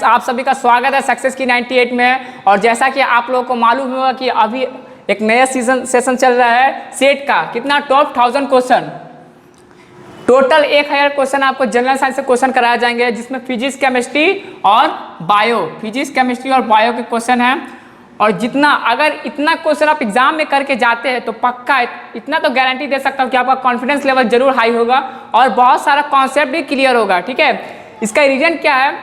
Friends, आप सभी का स्वागत है सक्सेस की 98 में। और जैसा कि आप लोगों को मालूम होगा कि अभी एक नया सेशन चल रहा है सेट का। कितना टॉप 1000 क्वेश्चन, टोटल 1000 क्वेश्चन आपको जनरल साइंस से क्वेश्चन कराए जाएंगे, जिसमें फिजिक्स, केमिस्ट्री और बायो, फिजिक्स, केमिस्ट्री और बायो के क्वेश्चन हैं। और जितना अगर इतना क्वेश्चन आप एग्जाम में करके जाते हैं तो पक्का इतना तो गारंटी दे सकता हूँ कि आपका कॉन्फिडेंस लेवल जरूर हाई होगा और बहुत सारा कॉन्सेप्ट भी क्लियर होगा। ठीक है, इसका रीजन क्या है,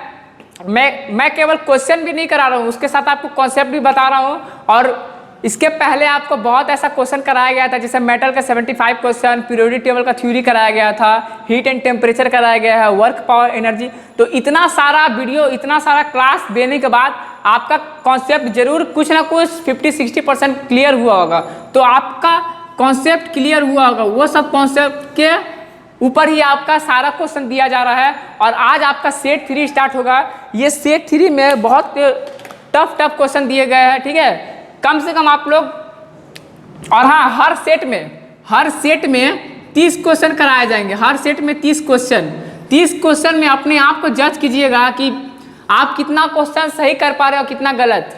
मैं केवल क्वेश्चन भी नहीं करा रहा हूँ, उसके साथ आपको कॉन्सेप्ट भी बता रहा हूँ। और इसके पहले आपको बहुत ऐसा क्वेश्चन कराया गया था, जैसे मेटल का 75 क्वेश्चन, पीरियोडिक टेबल का थ्योरी कराया गया था, हीट एंड टेम्परेचर कराया गया है, वर्क पावर एनर्जी। तो इतना सारा वीडियो, इतना सारा क्लास देने के बाद आपका कॉन्सेप्ट जरूर कुछ ना कुछ 50-60% क्लियर हुआ होगा। तो आपका कॉन्सेप्ट क्लियर हुआ होगा, वो सब कॉन्सेप्ट के ऊपर ही आपका सारा क्वेश्चन दिया जा रहा है। और आज आपका सेट 3 स्टार्ट होगा। ये सेट 3 में बहुत टफ क्वेश्चन दिए गए हैं। ठीक है, कम से कम आप लोग, और हाँ, हर सेट में 30 क्वेश्चन कराए जाएंगे। हर सेट में 30 क्वेश्चन में अपने आप को जज कीजिएगा कि आप कितना क्वेश्चन सही कर पा रहे हो, कितना गलत।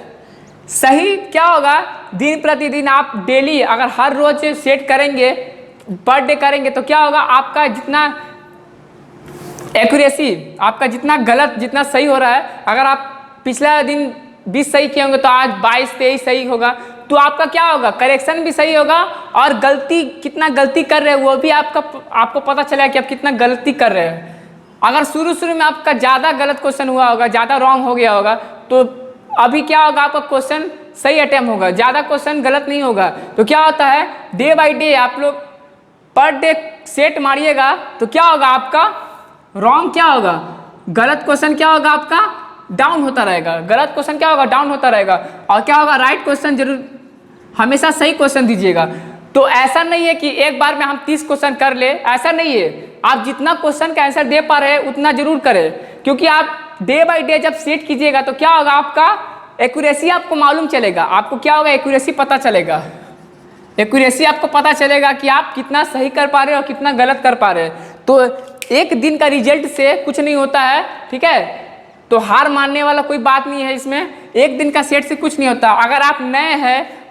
सही क्या होगा, दिन प्रतिदिन आप डेली अगर हर रोज सेट करेंगे, पर डे करेंगे, तो क्या होगा, आपका जितना एक्यूरेसी, आपका जितना गलत जितना सही हो रहा है, अगर आप पिछला दिन 20 सही किए होंगे तो आज 22-23 सही होगा। तो आपका क्या होगा, करेक्शन भी सही होगा और गलती कितना गलती कर रहे हैं वो भी आपको पता चलेगा कि आप कितना गलती कर रहे हैं। अगर शुरू में आपका ज़्यादा गलत क्वेश्चन हुआ होगा, ज़्यादा रॉन्ग हो गया होगा, तो अभी क्या होगा, आपका क्वेश्चन सही अटेम्प्ट होगा, ज़्यादा क्वेश्चन गलत नहीं होगा। तो क्या होता है, डे बाई डे आप लोग पर डे सेट मारिएगा तो क्या होगा, आपका रॉन्ग क्या होगा, गलत क्वेश्चन क्या होगा, आपका डाउन होता रहेगा। गलत क्वेश्चन क्या होगा, डाउन होता रहेगा। और क्या होगा, राइट क्वेश्चन जरूर, हमेशा सही क्वेश्चन दीजिएगा। तो ऐसा नहीं है कि एक बार में हम 30 क्वेश्चन कर ले, ऐसा नहीं है। आप जितना क्वेश्चन का आंसर दे पा रहे हैं उतना जरूर करें, क्योंकि आप डे बाई डे जब सेट कीजिएगा तो क्या होगा, आपका एक्यूरेसी आपको मालूम चलेगा। आपको क्या होगा, एक्यूरेसी पता चलेगा। एक्यूरेसी आपको पता चलेगा कि आप कितना सही कर पा रहे हो और कितना गलत कर पा रहे हैं। तो एक दिन का रिजल्ट से कुछ नहीं होता है। ठीक है, तो हार मानने वाला कोई बात नहीं है इसमें। एक दिन का सेट से कुछ नहीं होता। अगर आप नए हैं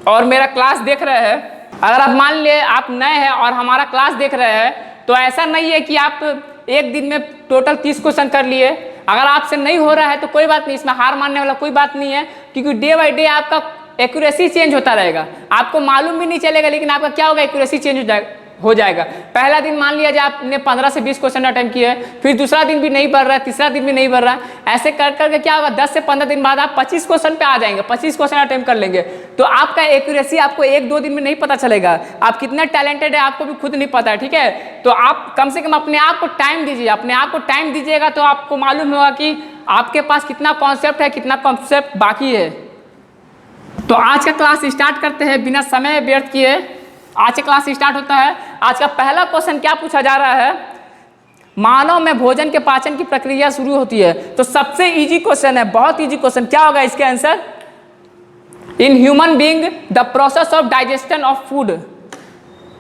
और मेरा क्लास देख रहे हैं, अगर आप मान लिए आप नए हैं और हमारा क्लास देख रहे हैं, तो ऐसा नहीं है कि आप एक दिन में टोटल 30 क्वेश्चन कर लिए। अगर आपसे नहीं हो रहा है तो कोई बात नहीं, इसमें हार मानने वाला कोई बात नहीं है, क्योंकि डे बाई डे आपका एक्यूरेसी चेंज होता रहेगा। आपको मालूम भी नहीं चलेगा, लेकिन आपका क्या होगा, एक्यूरेसी चेंज हो जाएगा। पहला दिन मान लिया जाए आपने 15 से 20 क्वेश्चन अटेम्प्ट किए, फिर दूसरा दिन भी नहीं बढ़ रहा है, तीसरा दिन भी नहीं बढ़ रहा है। ऐसे कर करके क्या होगा, 10 से 15 दिन बाद आप 25 क्वेश्चन पे आ जाएंगे, 25 क्वेश्चन अटेम्प्ट कर लेंगे। तो आपका एक्यूरेसी आपको 1-2 दिन में नहीं पता चलेगा। आप कितने टैलेंटेड है आपको भी खुद नहीं पता है। ठीक है, तो आप कम से कम अपने आप को टाइम दीजिए। अपने आप को टाइम दीजिएगा तो आपको मालूम होगा कि आपके पास कितना कॉन्सेप्ट है, कितना कॉन्सेप्ट बाकी है। तो आज का क्लास स्टार्ट करते हैं बिना समय व्यर्थ किए। आज का क्लास स्टार्ट होता है। आज का पहला क्वेश्चन क्या पूछा जा रहा है, मानव में भोजन के पाचन की प्रक्रिया शुरू होती है। तो सबसे इजी क्वेश्चन है, बहुत इजी क्वेश्चन। क्या होगा इसके answer, in human being the process of digestion of food.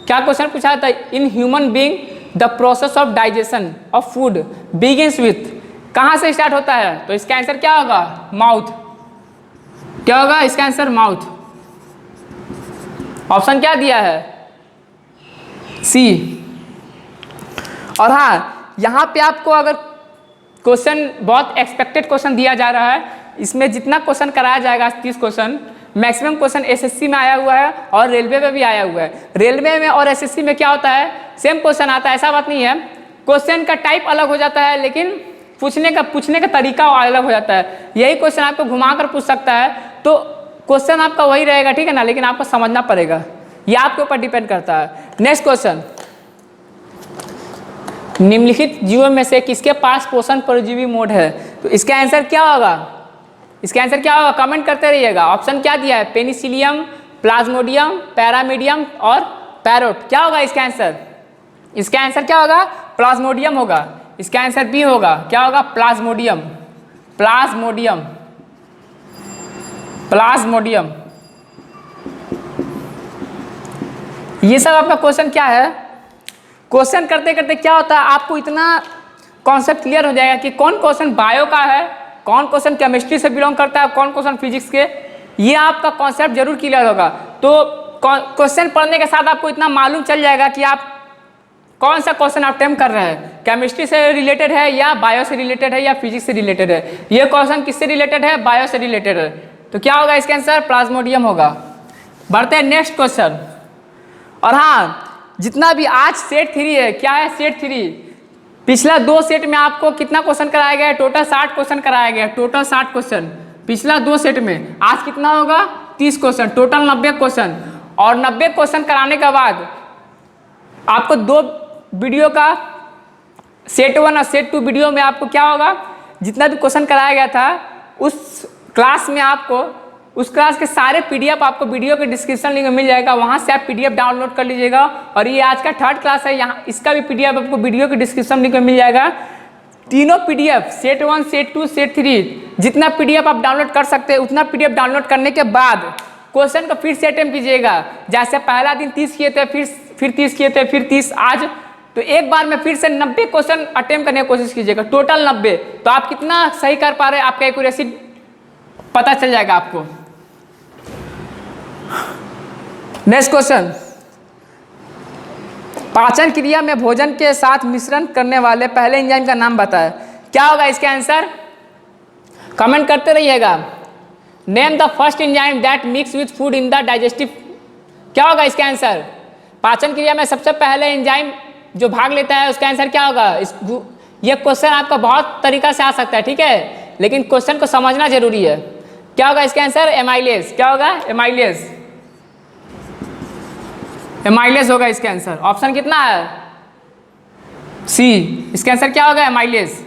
क्या क्वेश्चन पूछा था, in human being the process of digestion of food begins with, कहां से स्टार्ट होता है। तो इसका आंसर क्या होगा, माउथ। क्या होगा इसका आंसर, माउथ। ऑप्शन क्या दिया है, सी। और हाँ, यहाँ पे आपको अगर क्वेश्चन बहुत एक्सपेक्टेड क्वेश्चन दिया जा रहा है, इसमें जितना क्वेश्चन कराया जाएगा 30 क्वेश्चन, मैक्सिमम क्वेश्चन एसएससी में आया हुआ है और रेलवे में भी आया हुआ है। रेलवे में और एसएससी में क्या होता है, सेम क्वेश्चन आता है, ऐसा बात नहीं है। क्वेश्चन का टाइप अलग हो जाता है, लेकिन पूछने का तरीका अलग हो जाता है। यही क्वेश्चन आपको घुमा कर पूछ सकता है, तो क्वेश्चन आपका वही रहेगा, ठीक है ना, लेकिन आपको समझना पड़ेगा। ये आपके ऊपर डिपेंड करता है। नेक्स्ट क्वेश्चन, निम्नलिखित जीवों में से किसके पास पोषण परजीवी मोड है। तो इसका आंसर क्या होगा, इसका आंसर क्या होगा, कमेंट करते रहिएगा। ऑप्शन क्या दिया है, पेनिसिलियम, प्लाज्मोडियम, पैरामीडियम और पैरोट। क्या होगा इसका आंसर, इसका आंसर क्या होगा, प्लाज्मोडियम होगा। इसका आंसर बी होगा, क्या होगा, प्लाज्मोडियम। Plasmodium, Plasmodium. ये सब आपका क्वेश्चन क्या है, क्वेश्चन करते करते क्या होता है, आपको इतना कॉन्सेप्ट क्लियर हो जाएगा कि कौन क्वेश्चन बायो का है, कौन क्वेश्चन केमिस्ट्री से बिलोंग करता है, कौन क्वेश्चन फिजिक्स के, ये आपका कॉन्सेप्ट जरूर क्लियर होगा। तो क्वेश्चन पढ़ने के साथ आपको इतना मालूम चल जाएगा कि आप कौन सा क्वेश्चन अटेम्प्ट कर रहे हैं, केमिस्ट्री से रिलेटेड है या बायो से रिलेटेड है या फिजिक्स से रिलेटेड है। ये क्वेश्चन किससे रिलेटेड है, बायो से रिलेटेड है, तो क्या होगा इसका आंसर प्लाज्मोडियम होगा। बढ़ते हैं नेक्स्ट क्वेश्चन। और हाँ, जितना भी आज सेट 3 है, क्या है सेट 3, पिछला 2 सेट में आपको कितना क्वेश्चन कराया गया है, टोटल 60 क्वेश्चन कराया गया, टोटल 60 क्वेश्चन पिछला 2 सेट में। आज कितना होगा 30 क्वेश्चन, टोटल 90 क्वेश्चन। और 90 क्वेश्चन कराने के बाद आपको 2 वीडियो का सेट 1 और सेट 2 वीडियो में आपको क्या होगा, जितना भी क्वेश्चन कराया गया था उस क्लास में आपको उस क्लास के सारे पीडीएफ आपको वीडियो के डिस्क्रिप्शन लिंक में मिल जाएगा, वहां से आप पीडीएफ डाउनलोड कर लीजिएगा। और ये आज का 3rd क्लास है, यहाँ इसका भी पीडीएफ आपको वीडियो के डिस्क्रिप्शन लिंक में मिल जाएगा। तीनों पीडीएफ सेट 1, सेट 2, सेट 3 जितना पीडीएफ आप डाउनलोड कर सकते हैं, उतना पीडीएफ डाउनलोड करने के बाद क्वेश्चन को फिर से अटेम्प्ट कीजिएगा। जैसे पहला दिन 30 किए थे, फिर 30 किए थे, फिर 30 आज, तो एक बार में फिर से 90 क्वेश्चन अटेम्प्ट करने की कोशिश कीजिएगा, टोटल 90। तो आप कितना सही कर पा रहे हैं, आपका एक्यूरेसी पता चल जाएगा आपको। नेक्स्ट क्वेश्चन, पाचन क्रिया में भोजन के साथ मिश्रण करने वाले पहले एंजाइम का नाम बताएं। क्या होगा इसका आंसर, कमेंट करते रहिएगा। Name the first enzyme that mix with food in the digestive. क्या होगा इसका आंसर, पाचन क्रिया में सबसे पहले एंजाइम जो भाग लेता है उसका आंसर क्या होगा। ये क्वेश्चन आपका बहुत तरीका से आ सकता है, ठीक है, लेकिन क्वेश्चन को समझना जरूरी है। क्या होगा इसका आंसर, एमाइलेज। क्या होगा, एमाइलेज, एमाइलेज होगा इसका आंसर। ऑप्शन कितना है, सी। इसका आंसर क्या होगा, एमाइलेज।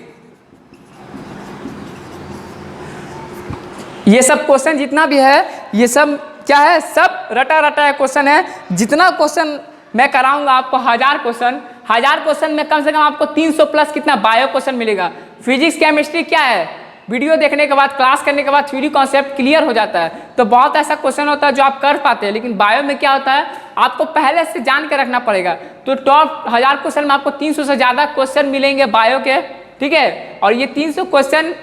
ये सब क्वेश्चन जितना भी है, ये सब क्या है, सब रटा रटा क्वेश्चन है। जितना क्वेश्चन मैं कराऊंगा आपको 1000 क्वेश्चन में कम से कम आपको 300 प्लस कितना बायो क्वेश्चन मिलेगा। फिजिक्स केमिस्ट्री क्या है, वीडियो देखने के बाद, क्लास करने के बाद थ्योरी कॉन्सेप्ट क्लियर हो जाता है, तो बहुत ऐसा क्वेश्चन होता है जो आप कर पाते हैं। लेकिन बायो में क्या होता है, आपको पहले से जान के रखना पड़ेगा। तो टॉप 1000 क्वेश्चन में आपको 300 से ज़्यादा क्वेश्चन मिलेंगे बायो के, ठीक है। और ये 300 क्वेश्चन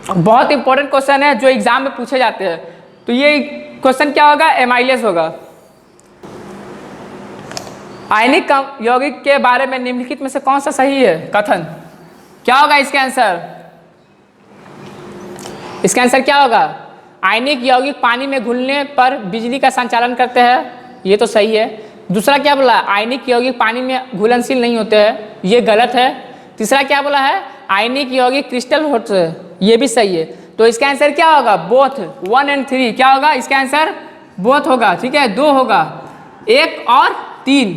बहुत इंपॉर्टेंट क्वेश्चन है जो एग्जाम में पूछे जाते हैं। तो ये क्वेश्चन क्या होगा, एमाइलेज होगा। आयनिक यौगिक के बारे में निम्नलिखित में से कौन सा सही है कथन। क्या होगा इसका आंसर, इसका आंसर क्या होगा, आयनिक यौगिक पानी में घुलने पर बिजली का संचालन करते हैं, ये तो सही है। दूसरा क्या बोला, आयनिक यौगिक पानी में घुलनशील नहीं होते हैं, ये गलत है। तीसरा क्या बोला है, आयनिक यौगिक क्रिस्टल होते हैं, ये भी सही है। तो इसका आंसर क्या होगा, बोथ 1 और 3। क्या होगा इसका आंसर, बोथ होगा, ठीक है। 2 होगा, 1 और 3,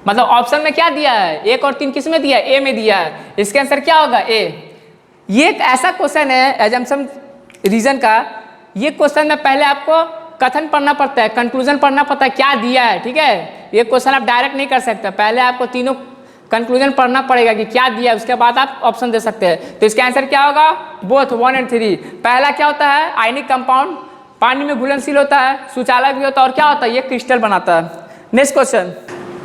मतलब ऑप्शन में क्या दिया है, 1 और 3 किस में दिया है, ए में दिया है। इसका आंसर क्या होगा, ए। ये एक ऐसा क्वेश्चन है एजम्पशन रीजन का, ये क्वेश्चन में पहले आपको कथन पढ़ना पड़ता है, कंक्लूजन पढ़ना पड़ता है, क्या दिया है, ठीक है। ये क्वेश्चन आप डायरेक्ट नहीं कर सकते, पहले आपको तीनों कंक्लूजन पढ़ना पड़ेगा कि क्या दिया है, उसके बाद आप ऑप्शन दे सकते हैं। तो इसका आंसर क्या होगा, बोथ 1 और 3। पहला क्या होता है, आयनिक कंपाउंड पानी में घुलनशील होता है, सुचालक भी होता है, और क्या होता है, ये क्रिस्टल बनाता है। नेक्स्ट क्वेश्चन,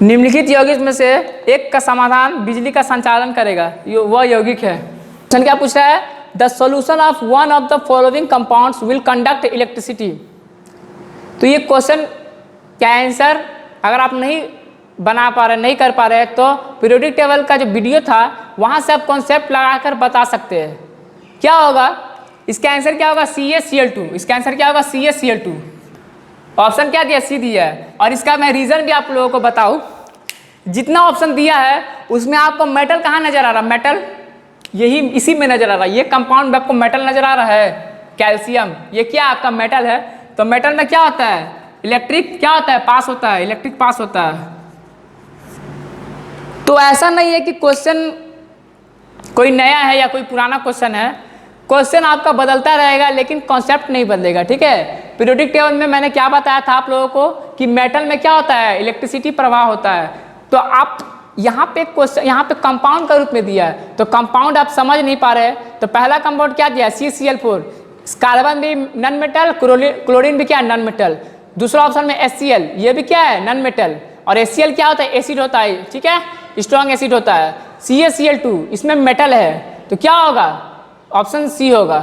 निम्नलिखित यौगिक में से एक का समाधान बिजली का संचालन करेगा, वह यौगिक है। क्वेश्चन क्या पूछ रहा है, the solution of one of the following compounds will conduct electricity. तो ये क्वेश्चन क्या आंसर अगर आप नहीं बना पा रहे, नहीं कर पा रहे, तो पीरियोडिक टेबल का जो वीडियो था वहां से आप कॉन्सेप्ट लगाकर बता सकते हैं। क्या होगा इसका आंसर, क्या होगा, CaCl2। इसका आंसर क्या होगा, CaCl2। ऑप्शन क्या दिया, सी दिया है। और इसका मैं रीजन भी आप लोगों को बताऊं, जितना ऑप्शन दिया है उसमें आपको मेटल कहाँ नजर आ रहा, मेटल यही इसी में नजर आ रहा है। ये कंपाउंड में आपको मेटल नजर आ रहा है, कैल्शियम, ये क्या आपका मेटल है। तो मेटल में क्या होता है, इलेक्ट्रिक क्या होता है, पास होता है, इलेक्ट्रिक पास होता है। तो ऐसा नहीं है कि क्वेश्चन कोई नया है या कोई पुराना क्वेश्चन है, क्वेश्चन आपका बदलता रहेगा लेकिन कॉन्सेप्ट नहीं बदलेगा, ठीक है। पीरियोडिक टेबल में मैंने क्या बताया था आप लोगों को कि मेटल में क्या होता है, इलेक्ट्रिसिटी प्रवाह होता है। तो आप यहाँ पे क्वेश्चन, यहाँ पे कंपाउंड का रूप में दिया है, तो कंपाउंड आप समझ नहीं पा रहे। तो पहला कंपाउंड क्या दिया, CCl4, कार्बन भी नॉन मेटल, क्लोरीन भी क्या है, नॉन मेटल। दूसरा ऑप्शन में HCl, ये भी क्या है, नॉन मेटल। और HCl क्या होता है, एसिड होता है, ठीक है, स्ट्रॉन्ग एसिड होता है। CaCl2, इसमें मेटल है तो क्या होगा, ऑप्शन सी होगा।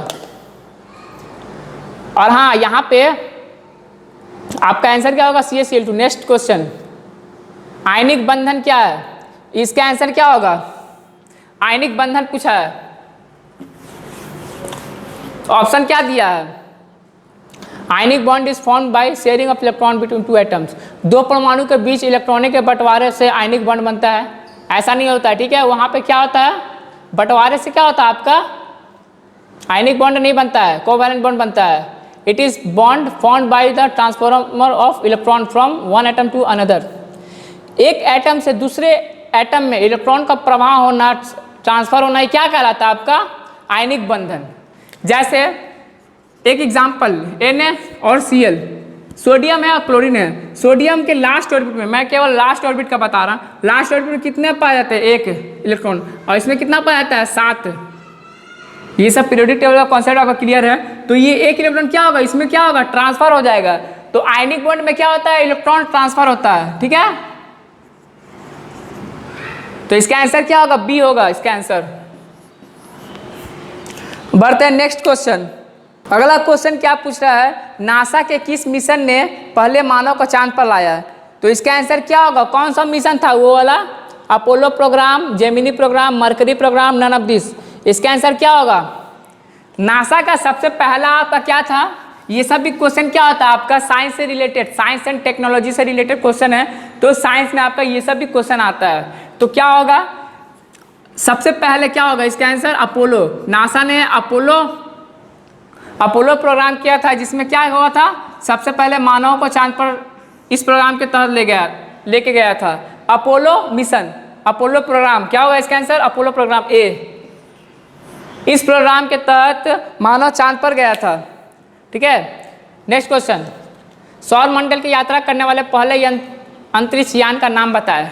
और हाँ यहाँ पे आपका आंसर क्या होगा, CaCl2। नेक्स्ट क्वेश्चन, आयनिक बंधन क्या है, इसका आंसर क्या होगा, आयनिक बंधन पूछा है, ऑप्शन क्या दिया है, ionic bond is formed by sharing of electron between two atoms. दो परमाणु के बीच इलेक्ट्रॉनों के बंटवारे से आयनिक बॉन्ड बनता है, ऐसा नहीं होता है, ठीक है। वहां पे क्या होता है, बंटवारे से क्या होता है आपका, आयनिक बॉन्ड नहीं बनता है, कोवैलेंट बॉन्ड बनता है। It is bond formed by the transformer of electron from one atom to another. एक एटम से दूसरे एटम में इलेक्ट्रॉन का प्रवाह होना, ट्रांसफर होना, क्या कहलाता है आपका, आयनिक बंधन। जैसे एक एग्जाम्पल, Na और Cl, सोडियम है और क्लोरीन है। सोडियम के लास्ट ऑर्बिट में, मैं केवल लास्ट ऑर्बिट का बता रहा हूँ, लास्ट ऑर्बिट में कितने पाए जाते हैं, एक इलेक्ट्रॉन, और इसमें कितना पाया जाता है, 7। ये सब पीरियोडिक टेबल का कॉन्सेप्ट आपका क्लियर है। तो ये एक इलेक्ट्रॉन क्या होगा, इसमें क्या होगा, ट्रांसफर हो जाएगा। तो आयनिक बॉन्ड में क्या होता है, इलेक्ट्रॉन ट्रांसफर होता है, ठीक है। तो इसका आंसर क्या होगा, बी होगा इसका आंसर। बढ़ते हैं नेक्स्ट क्वेश्चन। अगला क्वेश्चन क्या पूछ रहा है, नासा के किस मिशन ने पहले मानव को चांद पर लाया है। तो इसका आंसर क्या होगा, कौन सा मिशन था वो वाला, Apollo programme, Gemini programme, Mercury programme, none of this. इसका आंसर क्या होगा, नासा का सबसे पहला आपका क्या था। ये सब भी क्वेश्चन क्या होता है आपका, साइंस से रिलेटेड, साइंस एंड टेक्नोलॉजी से रिलेटेड क्वेश्चन है, तो साइंस में आपका ये सब भी क्वेश्चन आता है। तो क्या होगा, सबसे पहले क्या होगा इसका आंसर, अपोलो। नासा ने अपोलो प्रोग्राम किया था, जिसमें क्या हुआ था, सबसे पहले मानव को चांद पर इस प्रोग्राम के तहत लेके गया था। अपोलो मिशन, अपोलो प्रोग्राम, क्या होगा इसका आंसर, अपोलो प्रोग्राम ए। इस प्रोग्राम के तहत मानव चांद पर गया था, ठीक है। नेक्स्ट क्वेश्चन, सौर मंडल की यात्रा करने वाले पहले अंतरिक्ष यान का नाम बताएं।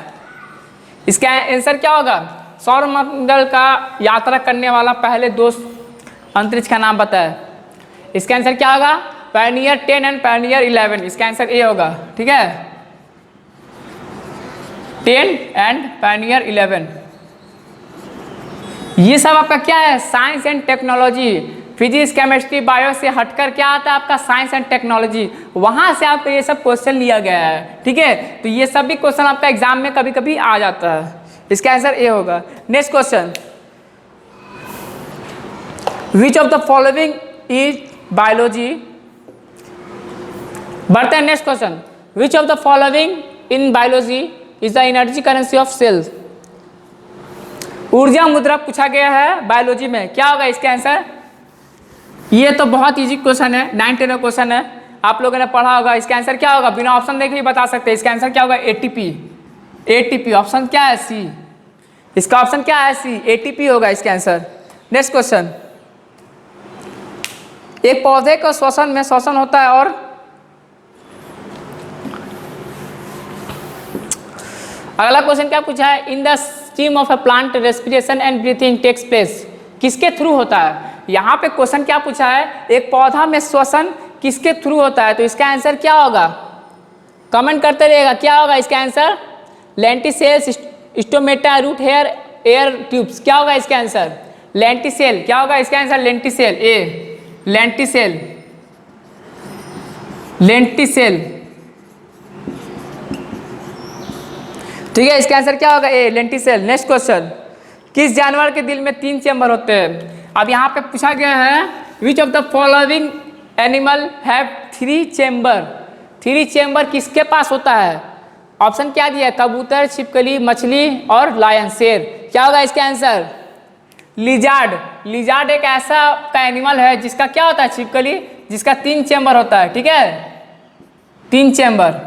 इसका आंसर क्या होगा, सौर मंडल का यात्रा करने वाला पहले दो अंतरिक्ष का नाम बताएं। इसका आंसर क्या होगा, पायनियर 10 एंड पायनियर 11। इसका आंसर ए होगा, ठीक है, 10 एंड पायनियर 11। ये सब आपका क्या है, science and technology. Physics, chemistry, bio से हटकर क्या आता है आपका, साइंस एंड टेक्नोलॉजी। वहां से आपको ये सब क्वेश्चन लिया गया है, ठीक है। तो ये सब भी क्वेश्चन आपका एग्जाम में कभी कभी आ जाता है। इसका आंसर ए होगा। Next question, which of the following is biology. बढ़ते हैं next question, which of the following in biology is the energy currency of cells. ऊर्जा मुद्रा पूछा गया है बायोलॉजी में, क्या होगा इसका आंसर। ये तो बहुत इजी क्वेश्चन है, 9-10 का क्वेश्चन है, आप लोगों ने पढ़ा होगा। इसका आंसर क्या होगा, बिना ऑप्शन देखे ही बता सकते हैं। इसका आंसर क्या होगा, एटीपी। एटीपी ऑप्शन क्या है, सी। इसका ऑप्शन क्या है, सी, एटीपी होगा इसका आंसर। नेक्स्ट क्वेश्चन, एक पौधे को श्वसन में श्वसन होता है और अगला क्वेश्चन क्या पूछा है, in the stem of a plant respiration and breathing takes place. किसके थ्रू होता है, यहाँ पे क्वेश्चन क्या पूछा है, एक पौधा में श्वसन किसके थ्रू होता है। तो इसका आंसर क्या होगा, कमेंट करते रहिएगा, क्या होगा इसका answer, lenticels, stomata, root hair, air tubes. क्या होगा इसका आंसर, लेंटिसेल। क्या होगा इसका answer, lenticel, A, lenticel, lenticel, ठीक है। इसका आंसर क्या होगा, ए, लेंटिसेल। नेक्स्ट क्वेश्चन, किस जानवर के दिल में 3 चैम्बर होते हैं। अब यहाँ पे पूछा गया है, विच of the following animal have 3 chamber. 3 chamber किसके पास होता है, ऑप्शन क्या दिया है, कबूतर, छिपकली, मछली और लायन, शेर। क्या होगा इसका आंसर, लिजार्ड। लिजार्ड एक ऐसा का एनिमल है जिसका क्या होता है, छिपकली, जिसका 3 चैम्बर होता है, ठीक है, 3 चैम्बर,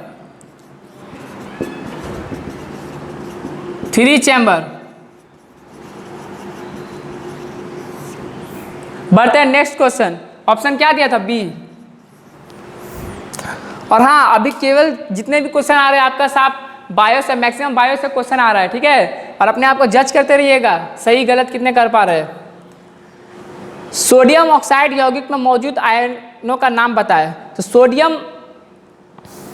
3 चैम्बर। बढ़ते हैं नेक्स्ट क्वेश्चन, ऑप्शन क्या दिया था, बी। और हाँ, अभी केवल जितने भी क्वेश्चन आ रहे हैं आपका साफ बायो से, मैक्सिमम बायो से क्वेश्चन आ रहा है, ठीक है। और अपने आप को जज करते रहिएगा, सही गलत कितने कर पा रहे हैं। सोडियम ऑक्साइड यौगिक में मौजूद आयनों का नाम बताएं। तो सोडियम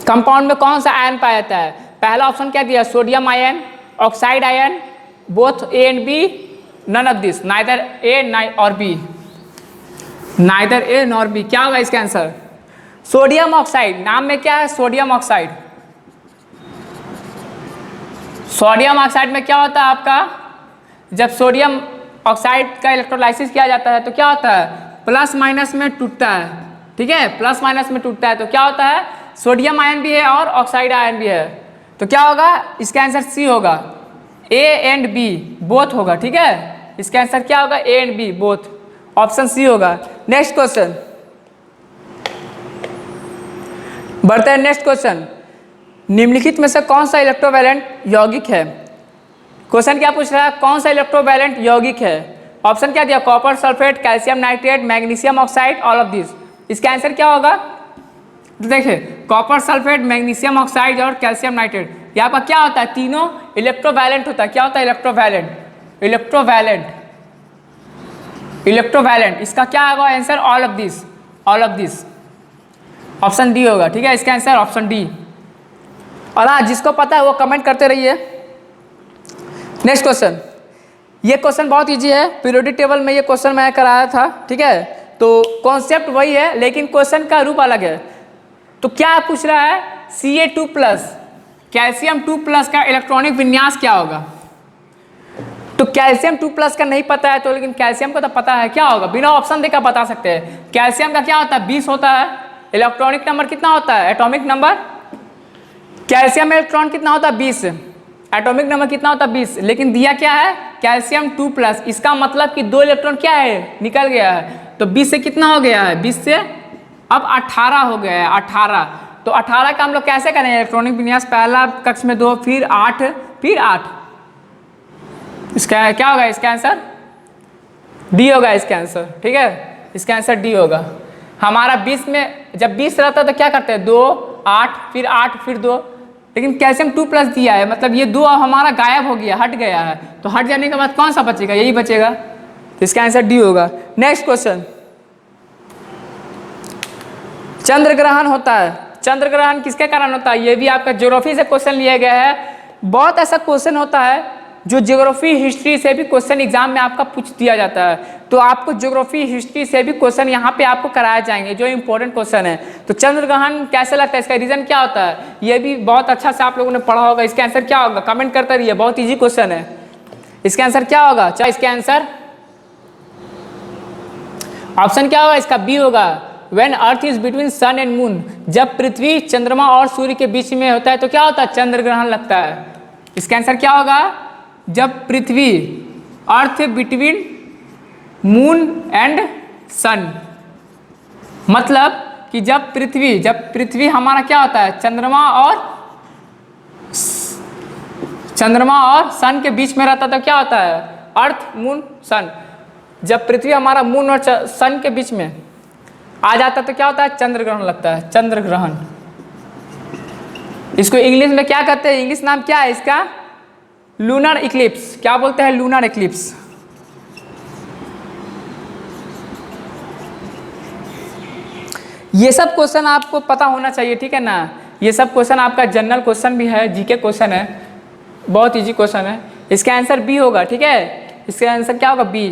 कंपाउंड में कौन सा आयन पाया जाता है, पहला ऑप्शन क्या दिया, sodium ion, oxide ion, both A and B, none of this, neither A और B, neither A nor B. क्या होगा इसका आंसर? सोडियम ऑक्साइड, नाम में क्या है? Sodium oxide. सोडियम ऑक्साइड में क्या होता है आपका? जब सोडियम ऑक्साइड का इलेक्ट्रोलाइसिस किया जाता है तो क्या होता है? प्लस माइनस में टूटता है, ठीक है, प्लस माइनस में टूटता है। तो क्या होता है? सोडियम आयन भी है और ऑक्साइड आयन भी है। तो क्या होगा? इसका आंसर सी होगा, ए एंड बी बोथ होगा, ठीक है। इसका आंसर क्या होगा? A and B both, option C होगा। नेक्स्ट क्वेश्चन, बढ़ते हैं नेक्स्ट क्वेश्चन। निम्नलिखित में से कौन सा इलेक्ट्रोवैलेंट यौगिक है? क्वेश्चन क्या पूछ रहा है? कौन सा इलेक्ट्रोवैलेंट यौगिक है? ऑप्शन क्या दिया? Copper sulphate, calcium nitrate, magnesium oxide, all of this. इसका आंसर क्या होगा? तो देखिए, कॉपर सल्फेट, मैग्नीशियम ऑक्साइड और कैल्शियम नाइट्रेट, यहाँ पर क्या होता है? तीनों इलेक्ट्रोवैलेंट होता है। क्या होता है? Electrovalent, electrovalent, electrovalent. इसका क्या होगा answer? All of this, all of this, option D होगा, ठीक है। इसका आंसर ऑप्शन डी। और हाँ, जिसको पता है वो कमेंट करते रहिए। नेक्स्ट क्वेश्चन, ये क्वेश्चन बहुत इजी है, पीरियोडिक टेबल में ये क्वेश्चन मैं कराया था, ठीक है। तो कॉन्सेप्ट वही है लेकिन क्वेश्चन का रूप अलग है। तो क्या पूछ रहा है? Ca2 प्लस कैल्शियम 2 प्लस का इलेक्ट्रॉनिक विन्यास क्या होगा? तो कैल्शियम 2 प्लस का नहीं पता है तो, लेकिन कैल्शियम को तो पता है। क्या होगा? बिना ऑप्शन देकर बता सकते हैं। कैल्शियम का क्या होता है? 20 होता है। इलेक्ट्रॉनिक नंबर कितना होता है? एटॉमिक नंबर, कैल्शियम में इलेक्ट्रॉन कितना होता है? 20। एटॉमिक नंबर कितना होता है? 20। लेकिन दिया क्या है? Calcium 2 plus. इसका मतलब कि 2 इलेक्ट्रॉन क्या है? निकल गया है। तो 20 से कितना हो गया है? 20 से अब 18 हो गया है, 18। तो 18 का हम लोग कैसे करेंगे? इलेक्ट्रॉनिक विन्यास पहला कक्ष में 2, फिर 8, फिर 8। इसका क्या होगा? इसका आंसर डी होगा, इसका आंसर, ठीक है। इसका आंसर डी होगा। हमारा 20 में जब 20 रहता है तो क्या करते हैं? 2, 8, फिर 8, फिर 2। लेकिन कैल्शियम 2 प्लस दिया है, मतलब ये 2 हमारा गायब हो गया, हट गया है। तो हट जाने के बाद कौन सा बचेगा? यही बचेगा। तो इसका आंसर डी होगा। नेक्स्ट क्वेश्चन, चंद्र ग्रहण होता है। चंद्र ग्रहण किसके कारण होता है? ये भी आपका ज्योग्राफी से क्वेश्चन लिया गया है। बहुत ऐसा क्वेश्चन होता है जो ज्योग्राफी हिस्ट्री से भी क्वेश्चन एग्जाम में आपका पूछ दिया जाता है। तो आपको ज्योग्राफी हिस्ट्री से भी क्वेश्चन यहाँ पे आपको कराया जाएंगे जो इंपॉर्टेंट क्वेश्चन है। तो चंद्र ग्रहण कैसे लगता है? इसका रीजन क्या होता है? ये भी बहुत अच्छा से आप लोगों ने पढ़ा होगा। इसका आंसर क्या होगा? कमेंट करते रहिए, बहुत ईजी क्वेश्चन है। इसका आंसर क्या होगा? चाहे इसका आंसर ऑप्शन क्या होगा? इसका बी होगा। When earth is between sun and moon, जब पृथ्वी चंद्रमा और सूर्य के बीच में होता है तो क्या होता है? चंद्र ग्रहण लगता है। इसका आंसर क्या होगा? जब पृथ्वी, अर्थ बिटवीन मून एंड सन, मतलब कि जब पृथ्वी हमारा क्या होता है? चंद्रमा और सन के बीच में रहता है तो क्या होता है? अर्थ, मून, सन। जब पृथ्वी हमारा मून और सन के बीच में आ जाता है तो क्या होता है? चंद्र ग्रहण लगता है, चंद्र ग्रहण। इसको इंग्लिश में क्या कहते हैं? इंग्लिश नाम क्या है इसका? Lunar Eclipse. क्या बोलते हैं? Lunar Eclipse. ये सब क्वेश्चन आपको पता होना चाहिए, ठीक है ना। ये सब क्वेश्चन आपका जनरल क्वेश्चन भी है, जीके क्वेश्चन है, बहुत इजी क्वेश्चन है। इसका आंसर बी होगा, ठीक है। इसका आंसर क्या होगा? B,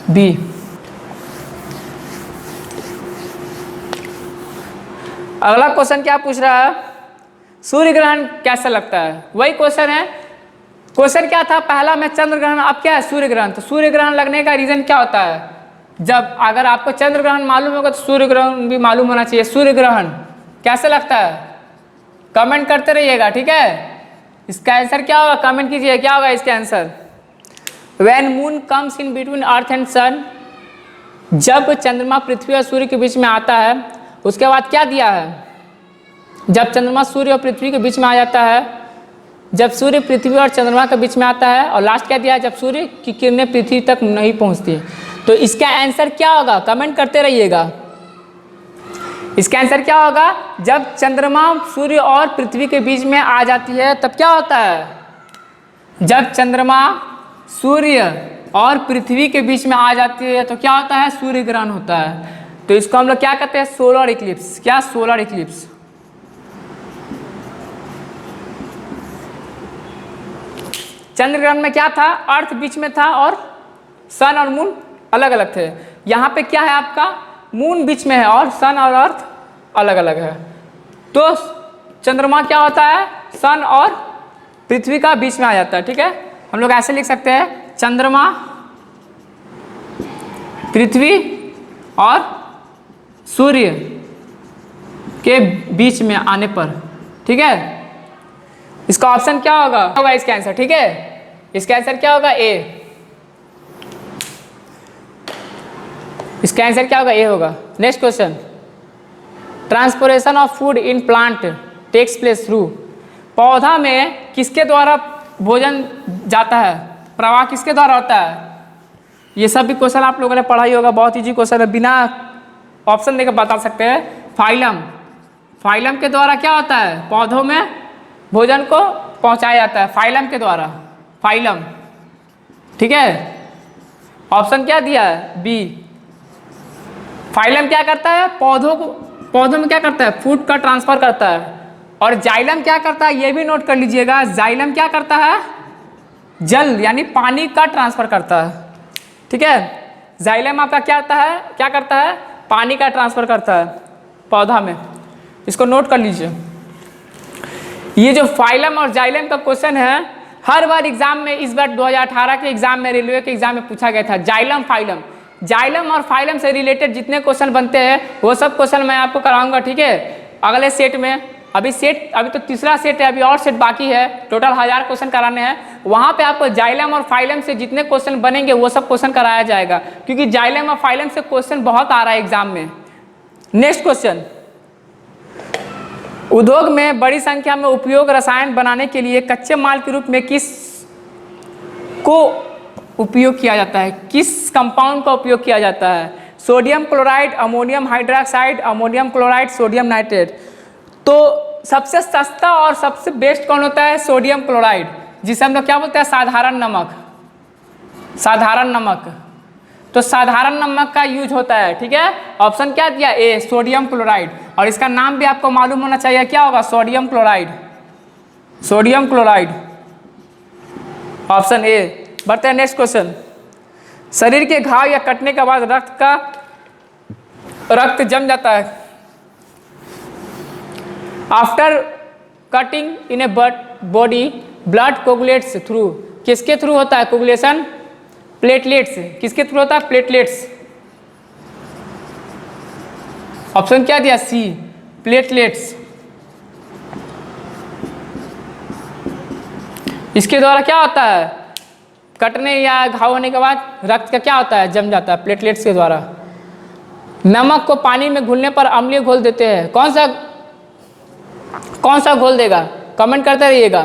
B. अगला क्वेश्चन क्या पूछ रहा है? सूर्य ग्रहण कैसा लगता है? वही क्वेश्चन है। क्वेश्चन क्या था? पहला में चंद्र ग्रहण, अब क्या है? सूर्य ग्रहण। तो सूर्य ग्रहण लगने का रीजन क्या होता है? जब अगर आपको चंद्र ग्रहण मालूम होगा तो सूर्य ग्रहण भी मालूम होना चाहिए। सूर्य ग्रहण कैसे लगता है? कमेंट करते रहिएगा, ठीक है। इसका आंसर क्या होगा? कमेंट कीजिए, क्या होगा इसका answer? When moon comes in between earth and sun, जब चंद्रमा पृथ्वी और सूर्य के बीच में आता है। उसके बाद क्या दिया है? जब चंद्रमा सूर्य और पृथ्वी के बीच में आ जाता है, जब सूर्य पृथ्वी और चंद्रमा के बीच में आता है, और लास्ट क्या दिया है? जब सूर्य की किरणें पृथ्वी तक नहीं पहुंचती। तो इसका आंसर क्या होगा? कमेंट करते रहिएगा। इसका आंसर क्या होगा? जब चंद्रमा सूर्य और पृथ्वी के बीच में आ जाती है तब क्या होता है? जब चंद्रमा सूर्य और पृथ्वी के बीच में आ जाती है तो क्या होता है? सूर्य ग्रहण होता है। तो इसको हम लोग क्या कहते हैं? Solar eclipse. क्या? Solar eclipse. चंद्र ग्रहण में क्या था, अर्थ बीच में था और सन और मून अलग अलग थे। यहाँ पे क्या है आपका, मून बीच में है और सन और अर्थ अलग अलग है। तो चंद्रमा क्या होता है, सन और पृथ्वी का बीच में आ जाता है। ठीक है, हम लोग ऐसे लिख सकते हैं, चंद्रमा पृथ्वी और सूर्य के बीच में आने पर। ठीक है, इसका ऑप्शन क्या होगा इसका आंसर। ठीक है, इसका आंसर क्या होगा, ए। इसका आंसर क्या होगा, ए होगा। Next question, transportation of food in plant takes place through. पौधा में किसके द्वारा भोजन जाता है, प्रवाह किसके द्वारा होता है। ये सब भी क्वेश्चन आप लोगों ने पढ़ा ही होगा, बहुत इजी क्वेश्चन है, बिना ऑप्शन देकर बता सकते हैं। फाइलम, फाइलम के द्वारा क्या होता है, पौधों में भोजन को पहुंचाया जाता है फाइलम के द्वारा, फाइलम। ठीक है, ऑप्शन क्या दिया है, बी। फाइलम क्या करता है, पौधों में क्या करता है, फूड का ट्रांसफर करता है। और जाइलम क्या करता है, ये भी नोट कर लीजिएगा, जाइलम क्या करता है, जल यानी पानी का ट्रांसफर करता है। ठीक है, जाइलम आपका क्या करता है, पानी का ट्रांसफर करता है पौधा में। इसको नोट कर लीजिए। ये जो फाइलम और जाइलम का क्वेश्चन है, हर बार एग्जाम में, इस बार 2018 के एग्जाम में, रेलवे के एग्जाम में पूछा गया था। जाइलम फाइलम, जाइलम और फाइलम से रिलेटेड जितने क्वेश्चन बनते हैं वो सब क्वेश्चन मैं आपको कराऊंगा। ठीक है, अगले सेट में। अभी तो तीसरा सेट है, अभी और सेट बाकी है, टोटल 1000 क्वेश्चन कराने हैं। वहाँ पे आपको जाइलम और फाइलम से जितने क्वेश्चन बनेंगे वो सब क्वेश्चन कराया जाएगा, क्योंकि जाइलम और फाइलम से क्वेश्चन बहुत आ रहा है एग्जाम में। नेक्स्ट क्वेश्चन, उद्योग में बड़ी संख्या में उपयोग रसायन बनाने के लिए कच्चे माल के रूप में किस को उपयोग किया जाता है, किस कंपाउंड का उपयोग किया जाता है। Sodium chloride, ammonium hydroxide, ammonium chloride, sodium nitrate. तो सबसे सस्ता और सबसे बेस्ट कौन होता है, सोडियम क्लोराइड, जिसे हम लोग क्या बोलते हैं, साधारण नमक, साधारण नमक। तो साधारण नमक का यूज होता है। ठीक है, ऑप्शन क्या दिया, ए, सोडियम क्लोराइड। और इसका नाम भी आपको मालूम होना चाहिए, क्या होगा, sodium chloride, sodium chloride, option A. बढ़ते हैं नेक्स्ट क्वेश्चन, शरीर के घाव या कटने के बाद रक्त जम जाता है। After cutting in a body blood coagulates through, किसके थ्रू होता है कोगुलेशन, प्लेटलेट्स, किसके थ्रू होता है, प्लेटलेट्स। ऑप्शन क्या दिया, सी, प्लेटलेट्स। इसके द्वारा क्या होता है, कटने या घाव होने के बाद रक्त का क्या होता है, जम जाता है, प्लेटलेट्स के द्वारा। नमक को पानी में घुलने पर अम्लीय घोल देते हैं, कौन सा घोल देगा, कमेंट करते रहिएगा।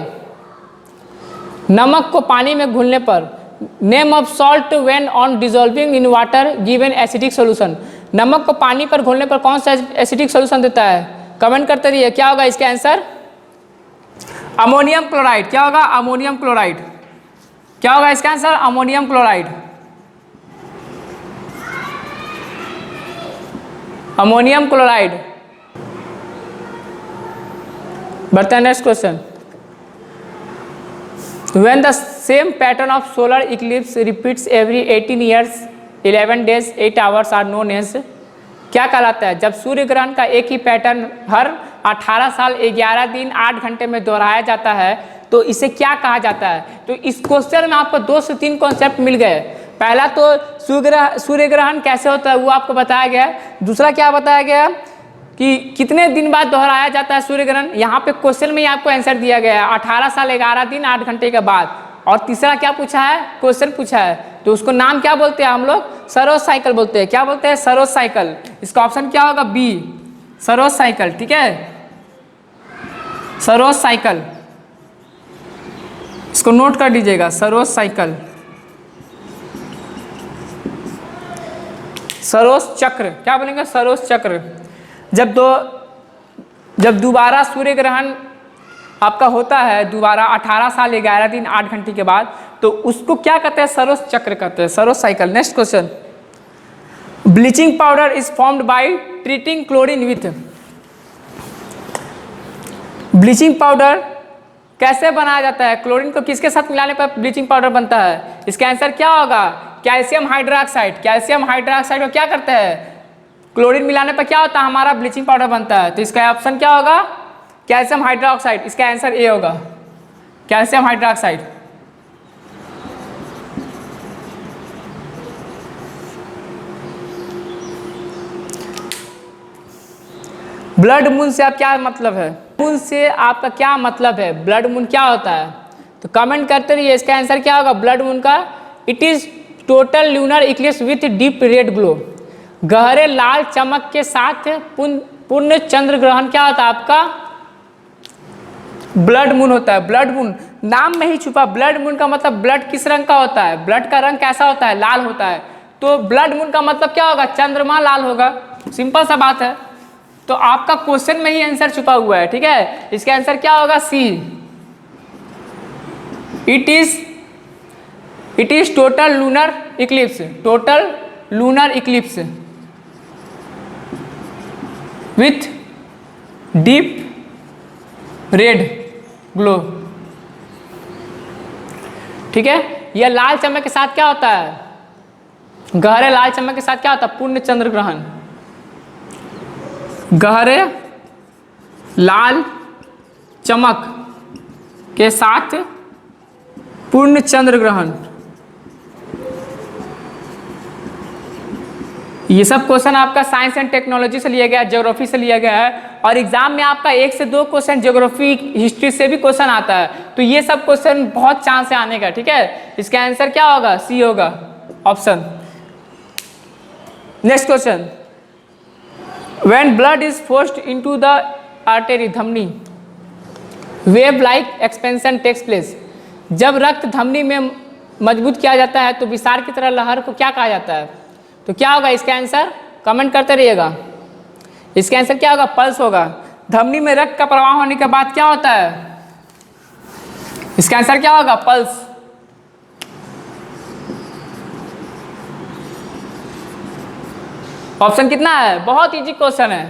नमक को पानी में घुलने पर, name of salt when on dissolving in water given acidic solution. नमक को पानी पर घोलने पर कौन सा एसिडिक सोल्यूशन देता है, कमेंट करते रहिए। क्या होगा इसका आंसर, अमोनियम क्लोराइड। क्या होगा, अमोनियम क्लोराइड। क्या होगा इसका answer, ammonium chloride, ammonium chloride. बढ़ते हैं next question, when the same pattern of solar eclipse repeats every 18 years 11 days 8 hours are known as, क्या कहलाता है, जब सूर्य ग्रहण का एक ही पैटर्न हर 18 साल 11 दिन 8 घंटे में दोहराया जाता है तो इसे क्या कहा जाता है। तो इस क्वेश्चन में आपको 2 से 3 कॉन्सेप्ट मिल गए। पहला तो सूर्य ग्रहण कैसे होता है वो आपको बताया गया। दूसरा क्या बताया गया कि कितने दिन बाद दोहराया जाता है सूर्य ग्रहण, यहाँ पे क्वेश्चन में ही आपको आंसर दिया गया है 18 साल 11 दिन 8 घंटे के बाद। और तीसरा क्या पूछा है, क्वेश्चन पूछा है, तो उसको नाम क्या बोलते हैं हम लोग, सरोज साइकिल बोलते हैं। क्या बोलते हैं, सरोज साइकिल। इसका ऑप्शन क्या होगा, बी, सरोज साइकिल। ठीक है, सरोज साइकिल, इसको नोट कर लीजिएगा, सरोज साइकिल। सरोज चक्र, क्या बोलेंगे, सरोज चक्र। जब दोबारा सूर्य ग्रहण आपका होता है, दोबारा 18 साल 11 दिन 8 घंटे के बाद, तो उसको क्या कहते हैं, सरोज चक्र कहते हैं, Saroj cycle. Next question, bleaching powder is formed by treating chlorine with. Bleaching powder कैसे बनाया जाता है? क्लोरीन को किसके साथ मिलाने पर ब्लीचिंग पाउडर बनता है? इसका आंसर क्या होगा? Calcium hydroxide. कैल्शियम हाइड्रोक्साइड को क्या करते हैं? क्लोरीन मिलाने पर क्या होता है? हमारा ब्लीचिंग पाउडर बनता है। तो इसका ऑप्शन क्या होगा? Calcium hydroxide. इसका आंसर ए होगा, कैल्शियम हाइड्रोक्साइड। ब्लड मून से आप क्या मतलब है? मून से आपका क्या मतलब है? ब्लड मून क्या होता है? तो कमेंट करते रहिए। इसका आंसर क्या होगा ब्लड मून का? It is total lunar Eclipse with deep red glow. गहरे लाल चमक के साथ पूर्ण चंद्र ग्रहण क्या होता है आपका? ब्लड मून होता है। ब्लड मून नाम में ही छुपा। ब्लड मून का मतलब ब्लड किस रंग का होता है? ब्लड का रंग कैसा होता है? लाल होता है। तो ब्लड मून का मतलब क्या होगा? चंद्रमा लाल होगा। सिंपल सा बात है। तो आपका क्वेश्चन में ही आंसर छुपा हुआ है, ठीक है। इसका आंसर क्या होगा? C. It is total lunar eclipse. Total lunar eclipse with deep red glow, ठीक है। यह लाल चमक के साथ क्या होता है? गहरे लाल चमक के साथ क्या होता है? पूर्ण चंद्र ग्रहण। गहरे लाल चमक के साथ पूर्ण चंद्र ग्रहण। ये सब क्वेश्चन आपका साइंस एंड टेक्नोलॉजी से लिया गया है, ज्योग्राफी से लिया गया है। और एग्जाम में आपका 1 से 2 क्वेश्चन ज्योग्राफी हिस्ट्री से भी क्वेश्चन आता है। तो ये सब क्वेश्चन बहुत चांस है आने का, ठीक है। इसका आंसर क्या होगा? सी होगा option. Next question, when blood is forced into the artery धमनी, wave like expansion takes place। जब रक्त धमनी में मजबूत किया जाता है तो विसार की तरह लहर को क्या कहा जाता है? तो क्या होगा इसका आंसर? कमेंट करते रहिएगा। इसका आंसर क्या होगा? पल्स होगा। धमनी में रक्त का प्रवाह होने के बाद क्या होता है? इसका आंसर क्या होगा? पल्स। ऑप्शन कितना है? बहुत इजी क्वेश्चन है,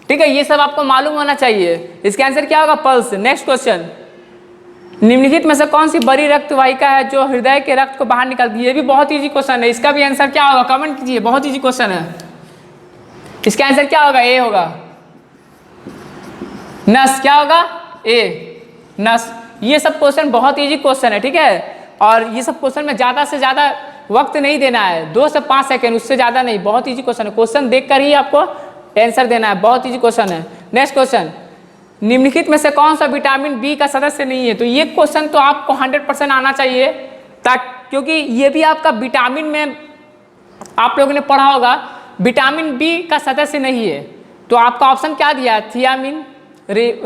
ठीक है। ये सब आपको मालूम होना चाहिए। इसका आंसर क्या होगा? पल्स। नेक्स्ट क्वेश्चन, निम्नलिखित में से कौन सी बड़ी रक्त वाहिका है जो हृदय के रक्त को बाहर निकालती है? ये भी बहुत इजी क्वेश्चन है। इसका भी आंसर क्या होगा? कमेंट कीजिए। बहुत इजी क्वेश्चन है। इसका आंसर क्या होगा? ए होगा, नस। क्या होगा? ए, नस। ये सब क्वेश्चन बहुत इजी क्वेश्चन है, ठीक है। और ये सब क्वेश्चन में ज्यादा से ज्यादा वक्त नहीं देना है, 2 से 5 सेकेंड, उससे ज्यादा नहीं। बहुत इजी क्वेश्चन है। क्वेश्चन देखकर ही आपको आंसर देना है। बहुत इजी क्वेश्चन है। नेक्स्ट क्वेश्चन, निम्नलिखित में से कौन सा विटामिन बी का सदस्य नहीं है? तो ये क्वेश्चन तो आपको 100% आना चाहिए, क्योंकि ये भी आपका विटामिन में आप लोगों ने पढ़ा होगा। विटामिन बी का सदस्य नहीं है। तो आपका ऑप्शन क्या दिया है? Thiamine,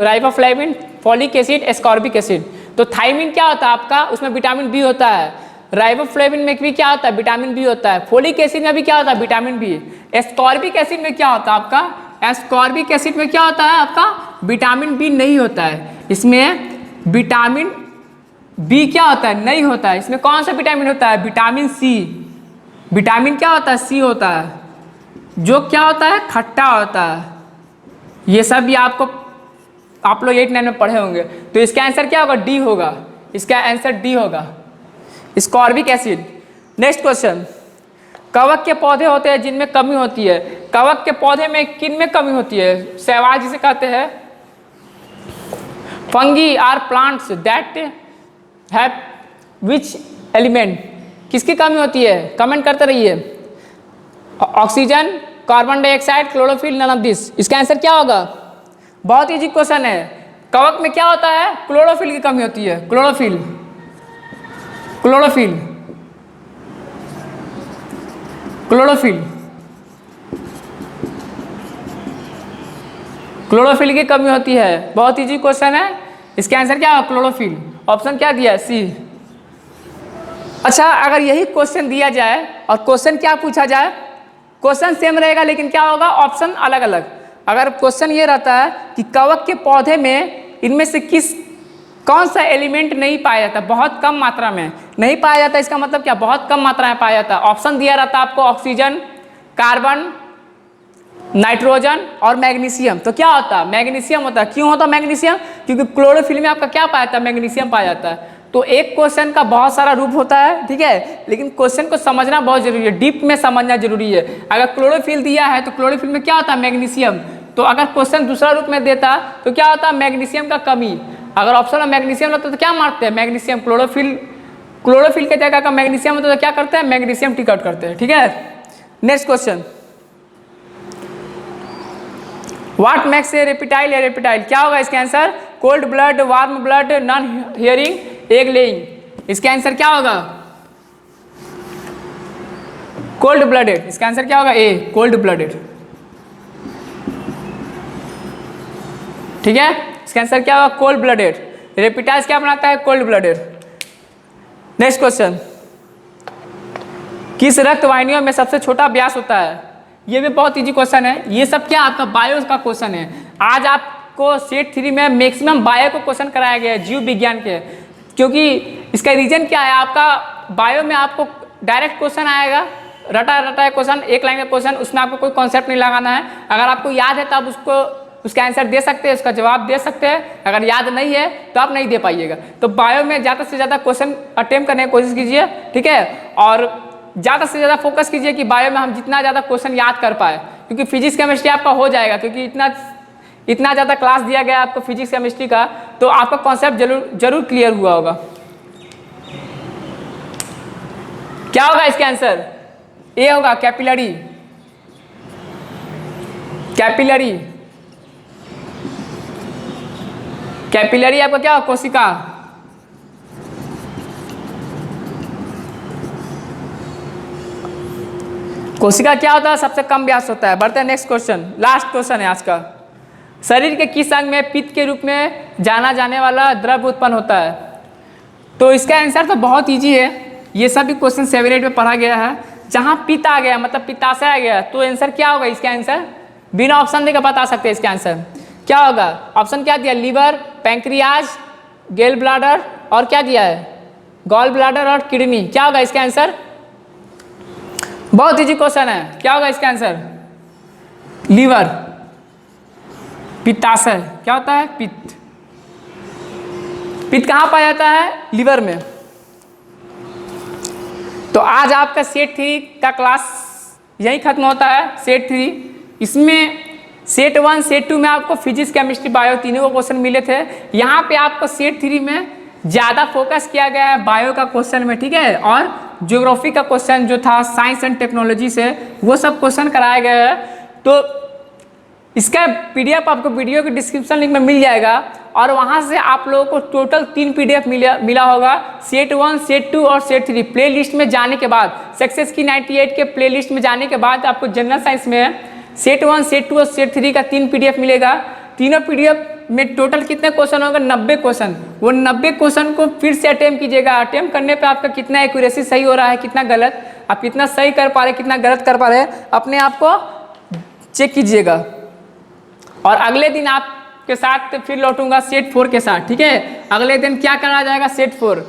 riboflavin, folic acid, ascorbic acid. तो थाइमिन क्या होता है आपका? उसमें विटामिन बी होता है। राइबोफ्लेविन में भी क्या होता है? विटामिन बी होता है। फोलिक एसिड में भी क्या होता है? Vitamin B. एस्कॉर्बिक एसिड में क्या होता है आपका? एस्कॉर्बिक एसिड में क्या होता है आपका? विटामिन बी नहीं होता है। इसमें विटामिन बी क्या होता है? नहीं होता है। इसमें कौन सा विटामिन होता है? Vitamin C. विटामिन क्या होता है? सी होता है, जो क्या होता है? खट्टा होता है। ये सब भी आप लोग 8-9 में पढ़े होंगे। तो इसका आंसर क्या होगा? डी होगा। इसका आंसर डी होगा, स्कॉर्बिक एसिड। नेक्स्ट क्वेश्चन, कवक के पौधे होते हैं जिनमें कमी होती है। कवक के पौधे में किन में कमी होती है? शैवाल जिसे कहते हैं। Fungi are plants that have which element, किसकी कमी होती है? कमेंट करते रहिए। Oxygen, carbon dioxide, chlorophyll, none of this. इसका आंसर क्या होगा? बहुत इजी क्वेश्चन है। कवक में क्या होता है? क्लोरोफिल की कमी होती है। क्लोरोफिल, क्लोरोफिल, क्लोरोफिल, क्लोरोफिल की कमी होती है। बहुत इजी क्वेश्चन है। इसका आंसर क्या होगा? क्लोरोफिल। ऑप्शन क्या दिया है? सी। अच्छा, अगर यही क्वेश्चन दिया जाए और क्वेश्चन क्या पूछा जाए? क्वेश्चन सेम रहेगा लेकिन क्या होगा? ऑप्शन अलग अलग। अगर क्वेश्चन ये रहता है कि कवक के पौधे में इनमें से कौन सा एलिमेंट नहीं पाया जाता? बहुत कम मात्रा में नहीं पाया जाता। इसका मतलब क्या? बहुत कम मात्रा में पाया जाता है। ऑप्शन दिया रहता है आपको ऑक्सीजन, कार्बन, नाइट्रोजन और मैग्नीशियम। तो क्या होता है, मैग्नीशियम होता है। क्यों होता है मैग्नीशियम? क्योंकि क्लोरोफिल में आपका क्या पाया जाता है, मैग्नीशियम पाया जाता है। तो एक क्वेश्चन का बहुत सारा रूप होता है, ठीक है, लेकिन क्वेश्चन को समझना बहुत जरूरी है, डीप में समझना जरूरी है। अगर क्लोरोफिल दिया है तो क्लोरोफिल में क्या होता है, मैग्नीशियम। तो अगर क्वेश्चन दूसरा रूप में देता तो क्या होता है, मैग्नीशियम का कमी। अगर ऑप्शन में मैग्नीशियम लगता तो क्या मारते हैं, मैग्नीशियम। क्लोरोफिल के जगह का मैग्नीशियम होता तो क्या करते हैं, मैग्नीशियम टिक आउट करते हैं, ठीक है। Next question, what makes a reptile A reptile? क्या होगा इसका answer, cold blood, warm blood, non hearing, egg laying. इसका आंसर क्या होगा, कोल्ड ब्लडेड। इसका आंसर क्या होगा, ए, कोल्ड ब्लडेड, ठीक है। इसका आंसर क्या होगा, कोल्ड ब्लडेड। रेप्टाइल्स क्या बनाता है, कोल्ड ब्लडेड। नेक्स्ट क्वेश्चन, किस रक्त वाहिनियों में सबसे छोटा व्यास होता है? ये भी बहुत इजी क्वेश्चन है। ये सब क्या आपका बायो का क्वेश्चन है। आज आपको सेट 3 में मैक्सिमम बायो को क्वेश्चन कराया गया है, जीव विज्ञान के। क्योंकि इसका रीजन क्या है, आपका बायो में आपको डायरेक्ट क्वेश्चन आएगा, रटा रटा क्वेश्चन, एक लाइन का क्वेश्चन, उसमें आपको कोई कॉन्सेप्ट नहीं लगाना है। अगर आपको याद है तो आप उसका आंसर दे सकते हैं, उसका जवाब दे सकते हैं। अगर याद नहीं है तो आप नहीं दे पाइएगा। तो बायो में ज़्यादा से ज़्यादा क्वेश्चन अटेम्प्ट करने की कोशिश कीजिए, ठीक है। और ज़्यादा से ज़्यादा फोकस कीजिए कि बायो में हम जितना ज़्यादा क्वेश्चन याद कर पाए, क्योंकि फिजिक्स केमिस्ट्री आपका हो जाएगा। क्योंकि इतना ज़्यादा क्लास दिया गया आपको फिजिक्स केमिस्ट्री का, तो आपका कॉन्सेप्ट जरूर क्लियर हुआ होगा। क्या होगा इसका आंसर, ए होगा, कैपिलरी। कैपिलरी कैपिलरी आपका क्या होगा, कोशिका। कोशिका क्या होता है, सबसे कम व्यास होता है। बढ़ते हैं नेक्स्ट क्वेश्चन, लास्ट क्वेश्चन है आज का। शरीर के किस अंग में पित्त के रूप में जाना जाने वाला द्रव्य उत्पन्न होता है? तो इसका आंसर तो बहुत इजी है। ये सभी क्वेश्चन 7 8 में पढ़ा गया है। जहां पित्त आ गया मतलब पित्ताशय आ गया, तो आंसर क्या होगा इसका आंसर, बिना ऑप्शन देकर बता सकते हैं इसका आंसर क्या होगा। ऑप्शन क्या दिया, लीवर, पैंक्रियाज, गेल ब्लाडर और क्या दिया है, गॉल ब्लाडर और किडनी। क्या होगा इसका आंसर, बहुत इजी क्वेश्चन है। क्या होगा इसका आंसर, लीवर। पित्ताशय क्या होता है, पित्त। पित्त कहाँ पाया जाता है, लीवर में। तो आज आपका सेट 3 का क्लास यही खत्म होता है, सेट 3। इसमें सेट 1 सेट 2 में आपको फिजिक्स केमिस्ट्री बायो तीनों को क्वेश्चन मिले थे। यहाँ पे आपको सेट 3 में ज़्यादा फोकस किया गया है बायो का क्वेश्चन में, ठीक है। और ज्योग्राफी का क्वेश्चन जो था साइंस एंड टेक्नोलॉजी से, वो सब क्वेश्चन कराया गया है। तो इसका पीडीएफ आपको वीडियो के डिस्क्रिप्शन लिंक में मिल जाएगा। और वहाँ से आप लोगों को टोटल 3 पीडीएफ मिला होगा, सेट 1 सेट 2 और सेट 3। प्ले लिस्ट में जाने के बाद, सक्सेस की 98 के प्ले लिस्ट में जाने के बाद आपको जनरल साइंस में सेट 1 सेट 2 और सेट 3 का 3 पीडीएफ मिलेगा। तीनों पीडीएफ में टोटल कितने क्वेश्चन होगा, 90 क्वेश्चन। वो 90 क्वेश्चन को फिर से अटेम्प्ट कीजिएगा। अटेम्प्ट करने पे आपका कितना एक्यूरेसी सही हो रहा है, कितना गलत, आप कितना सही कर पा रहे, कितना गलत कर पा रहे, अपने आप को चेक कीजिएगा। और अगले दिन आपके साथ फिर लौटूंगा सेट 4 के साथ, ठीक है। अगले दिन क्या करा जाएगा, सेट 4।